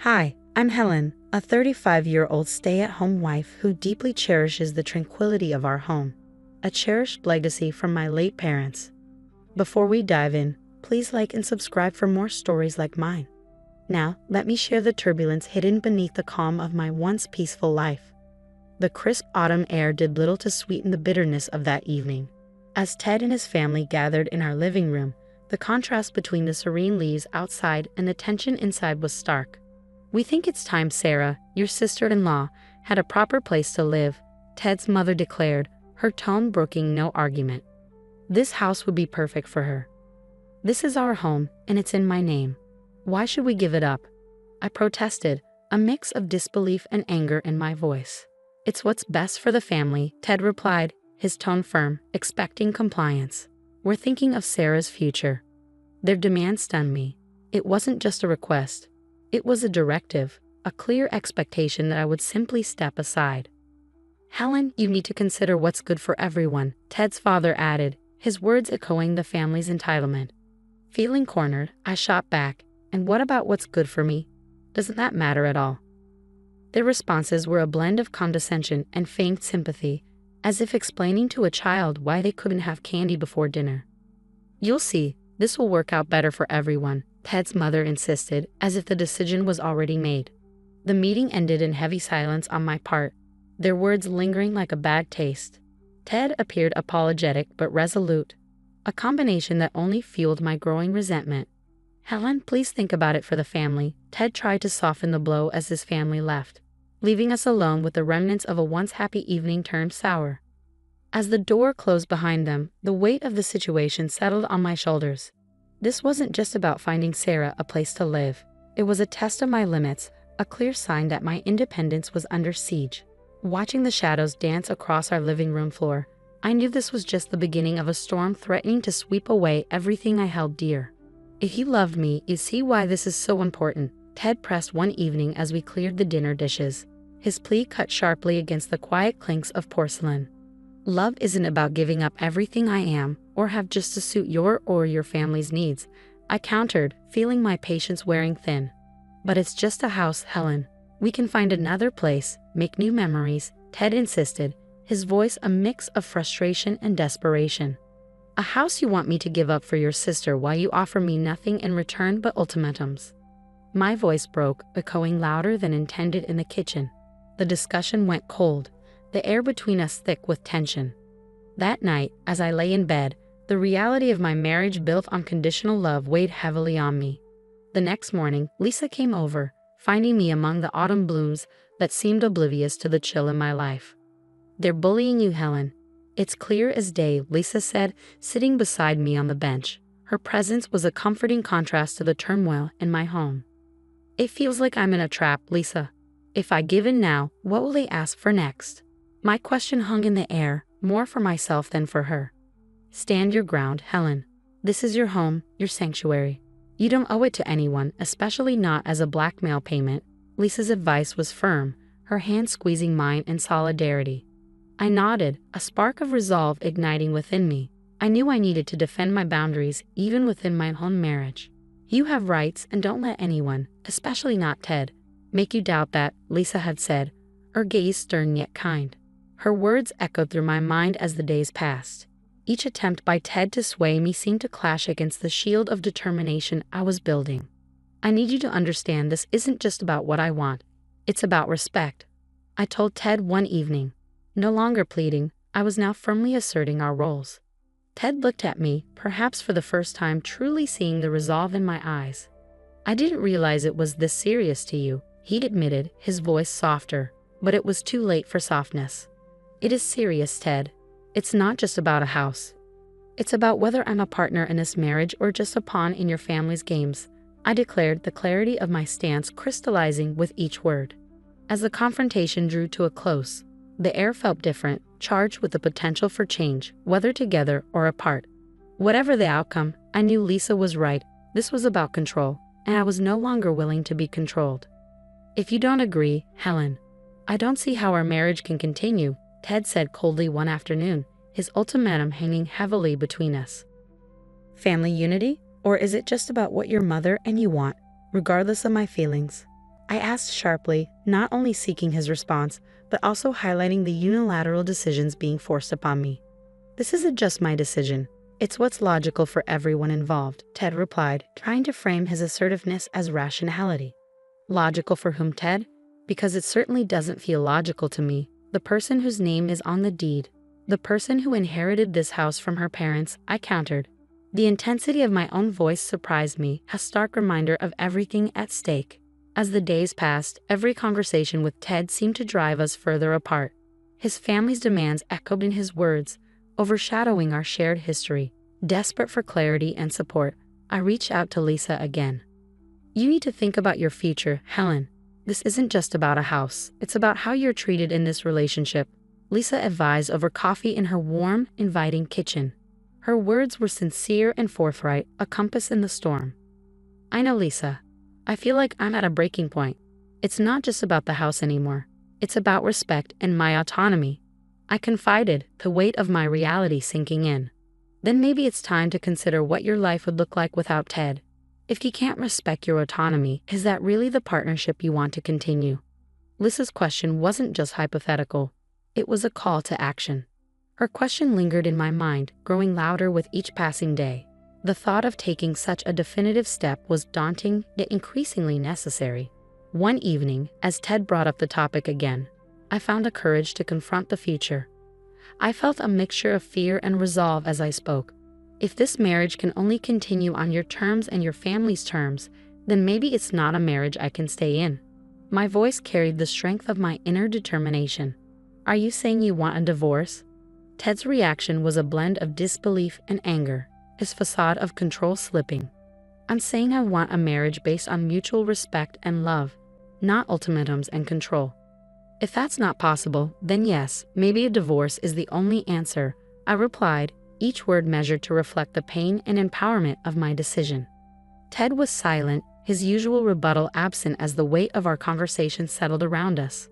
Hi, I'm Helen, a 35-year-old stay-at-home wife who deeply cherishes the tranquility of our home, a cherished legacy from my late parents. Before we dive in, please like and subscribe for more stories like mine. Now, let me share the turbulence hidden beneath the calm of my once peaceful life. The crisp autumn air did little to sweeten the bitterness of that evening. As Ted and his family gathered in our living room, the contrast between the serene leaves outside and the tension inside was stark. "We think it's time Sarah, your sister-in-law, had a proper place to live," Ted's mother declared, her tone broking no argument. "This house would be perfect for her. This is our home, and it's in my name. Why should we give it up?" I protested, a mix of disbelief and anger in my voice. "It's what's best for the family," Ted replied, his tone firm, expecting compliance. "We're thinking of Sarah's future." Their demand stunned me. It wasn't just a request. It was a directive, a clear expectation that I would simply step aside. "Helen, you need to consider what's good for everyone," Ted's father added, his words echoing the family's entitlement. Feeling cornered, I shot back, "And what about what's good for me? Doesn't that matter at all?" Their responses were a blend of condescension and feigned sympathy, as if explaining to a child why they couldn't have candy before dinner. "You'll see, this will work out better for everyone," Ted's mother insisted, as if the decision was already made. The meeting ended in heavy silence on my part, their words lingering like a bad taste. Ted appeared apologetic but resolute, a combination that only fueled my growing resentment. "Helen, please think about it for the family." Ted tried to soften the blow as his family left, leaving us alone with the remnants of a once happy evening turned sour. As the door closed behind them, the weight of the situation settled on my shoulders. This wasn't just about finding Sarah a place to live. It was a test of my limits, a clear sign that my independence was under siege. Watching the shadows dance across our living room floor, I knew this was just the beginning of a storm threatening to sweep away everything I held dear. "If you loved me, you'd see why this is so important," Ted pressed one evening as we cleared the dinner dishes, his plea cut sharply against the quiet clinks of porcelain. "Love isn't about giving up everything I am, or have just to suit your or your family's needs," I countered, feeling my patience wearing thin. "But it's just a house, Helen. We can find another place, make new memories," Ted insisted, his voice a mix of frustration and desperation. "A house you want me to give up for your sister while you offer me nothing in return but ultimatums." My voice broke, echoing louder than intended in the kitchen. The discussion went cold, the air between us thick with tension. That night, as I lay in bed, the reality of my marriage built on conditional love weighed heavily on me. The next morning, Lisa came over, finding me among the autumn blooms that seemed oblivious to the chill in my life. "They're bullying you, Helen. It's clear as day," Lisa said, sitting beside me on the bench. Her presence was a comforting contrast to the turmoil in my home. "It feels like I'm in a trap, Lisa. If I give in now, what will they ask for next?" My question hung in the air, more for myself than for her. "Stand your ground, Helen. This is your home, your sanctuary. You don't owe it to anyone, especially not as a blackmail payment." Lisa's advice was firm, her hand squeezing mine in solidarity. I nodded, a spark of resolve igniting within me. I knew I needed to defend my boundaries, even within my own marriage. "You have rights, and don't let anyone, especially not Ted, make you doubt that," Lisa had said, her gaze stern yet kind. Her words echoed through my mind as the days passed. Each attempt by Ted to sway me seemed to clash against the shield of determination I was building. "I need you to understand this isn't just about what I want. It's about respect," I told Ted one evening. No longer pleading, I was now firmly asserting our roles. Ted looked at me, perhaps for the first time truly seeing the resolve in my eyes. "I didn't realize it was this serious to you," he admitted, his voice softer, but it was too late for softness. "It is serious, Ted. It's not just about a house. It's about whether I'm a partner in this marriage or just a pawn in your family's games," I declared, the clarity of my stance crystallizing with each word. As the confrontation drew to a close, the air felt different, charged with the potential for change, whether together or apart. Whatever the outcome, I knew Lisa was right. This was about control, and I was no longer willing to be controlled. "If you don't agree, Helen, I don't see how our marriage can continue," Ted said coldly one afternoon, his ultimatum hanging heavily between us. "Family unity? Or is it just about what your mother and you want, regardless of my feelings?" I asked sharply, not only seeking his response, but also highlighting the unilateral decisions being forced upon me. This isn't just my decision. It's what's logical for everyone involved, Ted replied, trying to frame his assertiveness as rationality. Logical for whom, Ted? Because it certainly doesn't feel logical to me. The person whose name is on the deed. The person who inherited this house from her parents, I countered. The intensity of my own voice surprised me, a stark reminder of everything at stake. As the days passed, every conversation with Ted seemed to drive us further apart. His family's demands echoed in his words, overshadowing our shared history. Desperate for clarity and support, I reached out to Lisa again. You need to think about your future, Helen. This isn't just about a house, it's about how you're treated in this relationship, Lisa advised over coffee in her warm, inviting kitchen. Her words were sincere and forthright, a compass in the storm. I know, Lisa. I feel like I'm at a breaking point. It's not just about the house anymore. It's about respect and my autonomy. I confided, the weight of my reality sinking in. Then maybe it's time to consider what your life would look like without Ted. If he can't respect your autonomy, is that really the partnership you want to continue? Lisa's question wasn't just hypothetical. It was a call to action. Her question lingered in my mind, growing louder with each passing day. The thought of taking such a definitive step was daunting, yet increasingly necessary. One evening, as Ted brought up the topic again, I found the courage to confront the future. I felt a mixture of fear and resolve as I spoke. If this marriage can only continue on your terms and your family's terms, then maybe it's not a marriage I can stay in. My voice carried the strength of my inner determination. Are you saying you want a divorce? Ted's reaction was a blend of disbelief and anger, his facade of control slipping. I'm saying I want a marriage based on mutual respect and love, not ultimatums and control. If that's not possible, then yes, maybe a divorce is the only answer, I replied, each word measured to reflect the pain and empowerment of my decision. Ted was silent, his usual rebuttal absent as the weight of our conversation settled around us.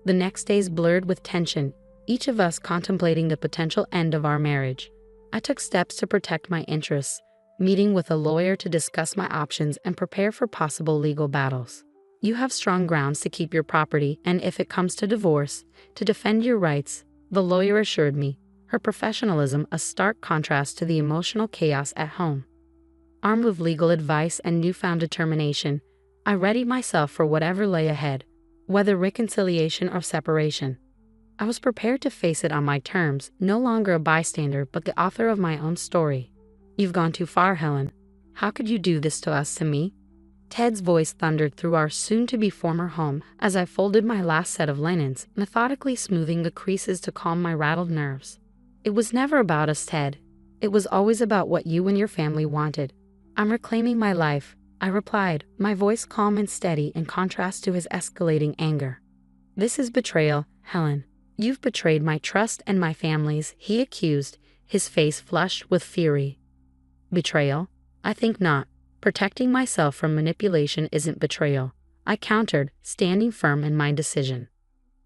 The next days blurred with tension, each of us contemplating the potential end of our marriage. I took steps to protect my interests, meeting with a lawyer to discuss my options and prepare for possible legal battles. You have strong grounds to keep your property, and if it comes to divorce, to defend your rights, the lawyer assured me, her professionalism a stark contrast to the emotional chaos at home. Armed with legal advice and newfound determination, I readied myself for whatever lay ahead, whether reconciliation or separation. I was prepared to face it on my terms, no longer a bystander but the author of my own story. You've gone too far, Helen. How could you do this to us, to me? Ted's voice thundered through our soon-to-be former home as I folded my last set of linens, methodically smoothing the creases to calm my rattled nerves. It was never about us, Ted. It was always about what you and your family wanted. I'm reclaiming my life, I replied, my voice calm and steady in contrast to his escalating anger. This is betrayal, Helen. You've betrayed my trust and my family's, he accused, his face flushed with fury. Betrayal? I think not. Protecting myself from manipulation isn't betrayal, I countered, standing firm in my decision.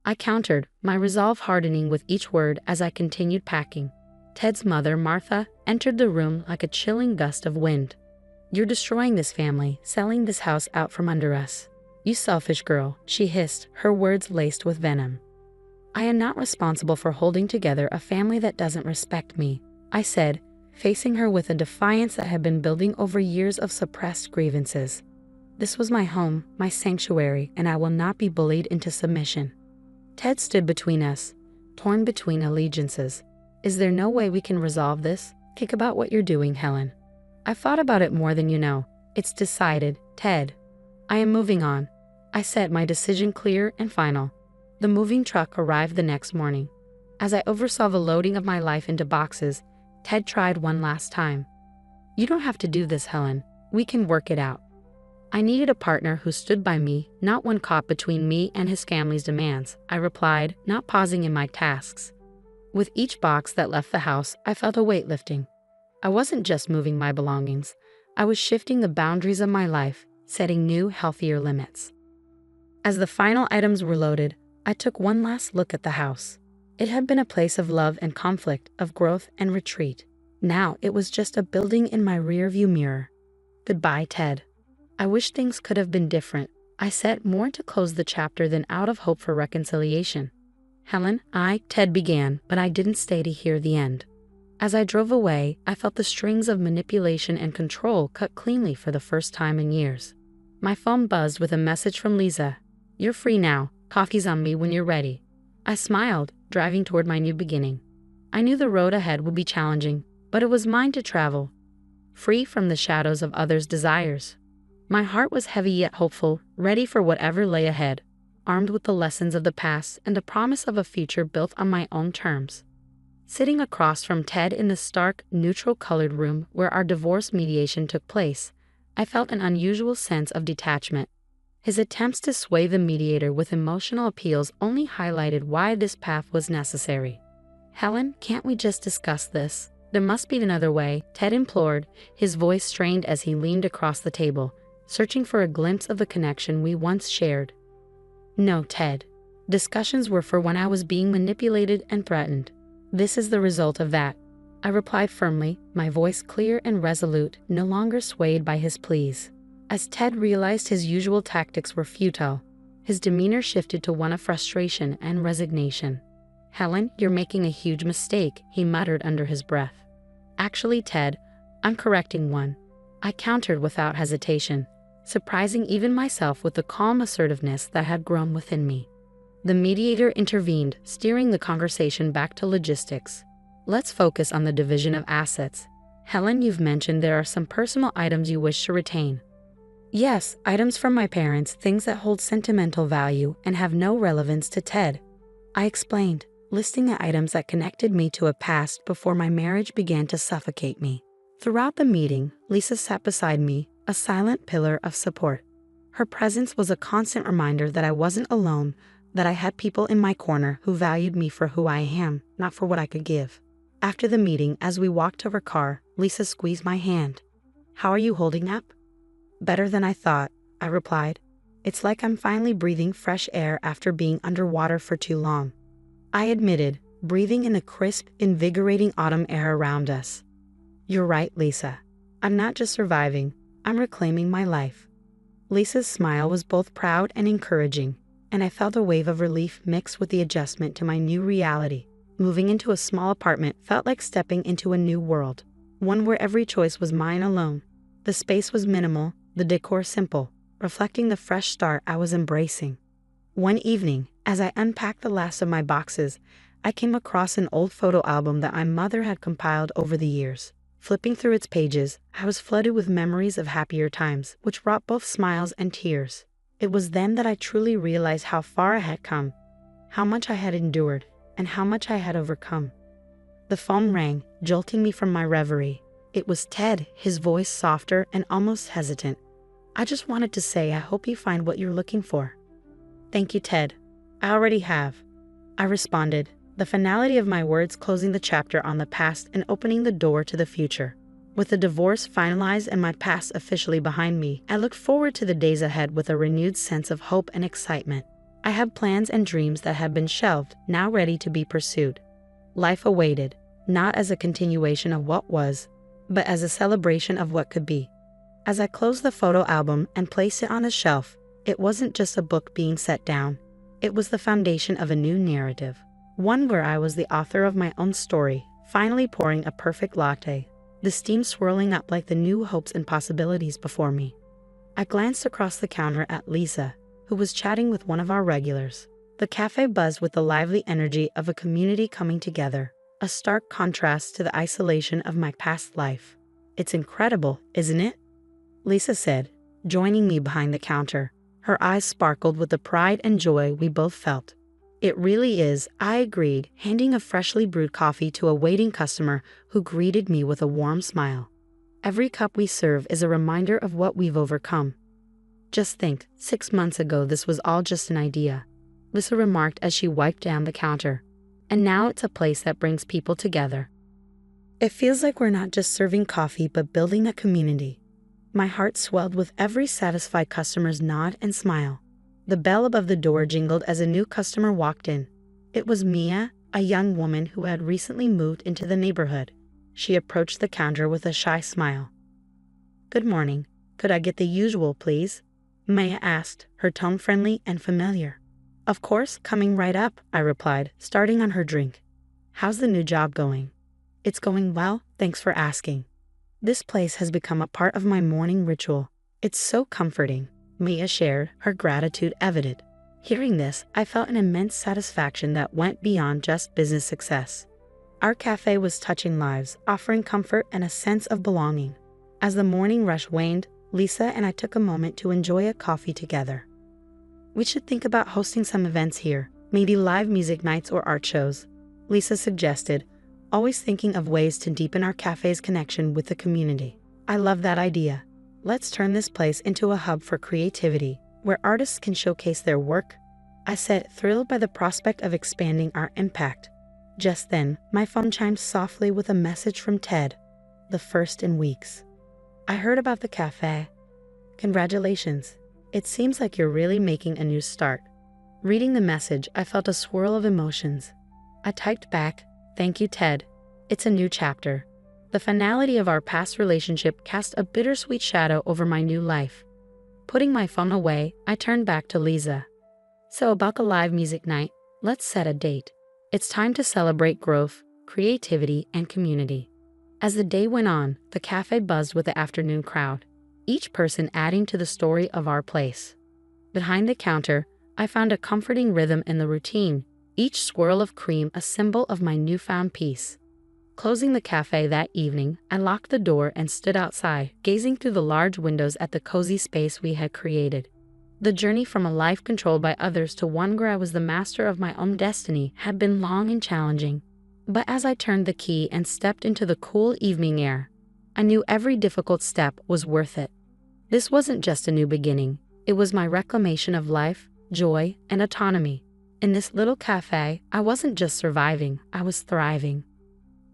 I countered, my resolve hardening with each word as I continued packing. Ted's mother, Martha, entered the room like a chilling gust of wind. You're destroying this family, selling this house out from under us. You selfish girl, she hissed, her words laced with venom. I am not responsible for holding together a family that doesn't respect me, I said, facing her with a defiance that had been building over years of suppressed grievances. This was my home, my sanctuary, and I will not be bullied into submission. Ted stood between us, torn between allegiances. Is there no way we can resolve this? Think about what you're doing, Helen. I've thought about it more than you know. It's decided, Ted. I am moving on. I said, my decision clear and final. The moving truck arrived the next morning. As I oversaw the loading of my life into boxes, Ted tried one last time. You don't have to do this, Helen. We can work it out. I needed a partner who stood by me, not one caught between me and his family's demands, I replied, not pausing in my tasks. With each box that left the house, I felt a weight lifting. I wasn't just moving my belongings. I was shifting the boundaries of my life, setting new, healthier limits. As the final items were loaded, I took one last look at the house. It had been a place of love and conflict, of growth and retreat. Now it was just a building in my rearview mirror. Goodbye, Ted. I wish things could have been different, I said, more to close the chapter than out of hope for reconciliation. Helen, Ted began, but I didn't stay to hear the end. As I drove away, I felt the strings of manipulation and control cut cleanly for the first time in years. My phone buzzed with a message from Lisa. "You're free now. Coffee's on me when you're ready." I smiled, driving toward my new beginning. I knew the road ahead would be challenging, but it was mine to travel, free from the shadows of others' desires. My heart was heavy yet hopeful, ready for whatever lay ahead, armed with the lessons of the past and the promise of a future built on my own terms. Sitting across from Ted in the stark, neutral-colored room where our divorce mediation took place, I felt an unusual sense of detachment. His attempts to sway the mediator with emotional appeals only highlighted why this path was necessary. "Helen, can't we just discuss this? There must be another way," Ted implored, his voice strained as he leaned across the table, searching for a glimpse of the connection we once shared. "No, Ted. Discussions were for when I was being manipulated and threatened. This is the result of that," I replied firmly, my voice clear and resolute, no longer swayed by his pleas. As Ted realized his usual tactics were futile, his demeanor shifted to one of frustration and resignation. "Helen, you're making a huge mistake," he muttered under his breath. "Actually, Ted, I'm correcting one," I countered without hesitation, surprising even myself with the calm assertiveness that had grown within me. The mediator intervened, steering the conversation back to logistics. "Let's focus on the division of assets. Helen, you've mentioned there are some personal items you wish to retain." "Yes, items from my parents, things that hold sentimental value and have no relevance to Ted," I explained, listing the items that connected me to a past before my marriage began to suffocate me. Throughout the meeting, Lisa sat beside me, a silent pillar of support. Her presence was a constant reminder that I wasn't alone, that I had people in my corner who valued me for who I am, not for what I could give. After the meeting, as we walked to her car, Lisa squeezed my hand. "How are you holding up?" "Better than I thought," I replied. "It's like I'm finally breathing fresh air after being underwater for too long," I admitted, breathing in the crisp, invigorating autumn air around us. "You're right, Lisa. I'm not just surviving, I'm reclaiming my life." Lisa's smile was both proud and encouraging, and I felt a wave of relief mixed with the adjustment to my new reality. Moving into a small apartment felt like stepping into a new world, one where every choice was mine alone. The space was minimal, the decor simple, reflecting the fresh start I was embracing. One evening, as I unpacked the last of my boxes, I came across an old photo album that my mother had compiled over the years. Flipping through its pages, I was flooded with memories of happier times, which brought both smiles and tears. It was then that I truly realized how far I had come, how much I had endured, and how much I had overcome. The phone rang, jolting me from my reverie. It was Ted, his voice softer and almost hesitant. "I just wanted to say I hope you find what you're looking for." "Thank you, Ted. I already have," I responded, the finality of my words closing the chapter on the past and opening the door to the future. With the divorce finalized and my past officially behind me, I looked forward to the days ahead with a renewed sense of hope and excitement. I had plans and dreams that had been shelved, now ready to be pursued. Life awaited, not as a continuation of what was, but as a celebration of what could be. As I closed the photo album and placed it on a shelf, it wasn't just a book being set down. It was the foundation of a new narrative, one where I was the author of my own story, finally pouring a perfect latte, the steam swirling up like the new hopes and possibilities before me. I glanced across the counter at Lisa, who was chatting with one of our regulars. The cafe buzzed with the lively energy of a community coming together, a stark contrast to the isolation of my past life. "It's incredible, isn't it?" Lisa said, joining me behind the counter. Her eyes sparkled with the pride and joy we both felt. "It really is," I agreed, handing a freshly brewed coffee to a waiting customer who greeted me with a warm smile. "Every cup we serve is a reminder of what we've overcome. Just think, 6 months ago this was all just an idea," Lisa remarked as she wiped down the counter. "And now it's a place that brings people together. It feels like we're not just serving coffee but building a community." My heart swelled with every satisfied customer's nod and smile. The bell above the door jingled as a new customer walked in. It was Mia, a young woman who had recently moved into the neighborhood. She approached the counter with a shy smile. "Good morning. Could I get the usual, please?" Maya asked, her tone friendly and familiar. Of course, coming right up, I replied, starting on her drink. How's the new job going? It's going well, thanks for asking. This place has become a part of my morning ritual. It's so comforting, Maya shared, her gratitude evident. Hearing this, I felt an immense satisfaction that went beyond just business success. Our cafe was touching lives, offering comfort and a sense of belonging. As the morning rush waned, Lisa and I took a moment to enjoy a coffee together. We should think about hosting some events here, maybe live music nights or art shows, Lisa suggested, always thinking of ways to deepen our cafe's connection with the community. I love that idea. Let's turn this place into a hub for creativity, where artists can showcase their work, I said, thrilled by the prospect of expanding our impact. Just then, my phone chimed softly with a message from Ted, the first in weeks. I heard about the cafe. Congratulations. It seems like you're really making a new start. Reading the message, I felt a swirl of emotions. I typed back, thank you, Ted. It's a new chapter. The finality of our past relationship cast a bittersweet shadow over my new life. Putting my phone away, I turned back to Lisa. So about the live music night, let's set a date. It's time to celebrate growth, creativity, and community. As the day went on, the cafe buzzed with the afternoon crowd, each person adding to the story of our place. Behind the counter, I found a comforting rhythm in the routine, each swirl of cream a symbol of my newfound peace. Closing the cafe that evening, I locked the door and stood outside, gazing through the large windows at the cozy space we had created. The journey from a life controlled by others to one where I was the master of my own destiny had been long and challenging. But as I turned the key and stepped into the cool evening air, I knew every difficult step was worth it. This wasn't just a new beginning, it was my reclamation of life, joy, and autonomy. In this little cafe, I wasn't just surviving, I was thriving.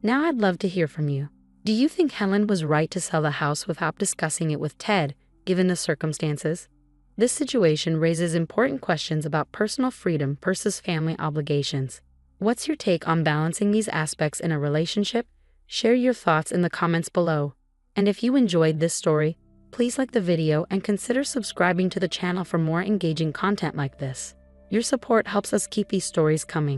Now I'd love to hear from you. Do you think Helen was right to sell the house without discussing it with Ted, given the circumstances? This situation raises important questions about personal freedom versus family obligations. What's your take on balancing these aspects in a relationship? Share your thoughts in the comments below. And if you enjoyed this story, please like the video and consider subscribing to the channel for more engaging content like this. Your support helps us keep these stories coming.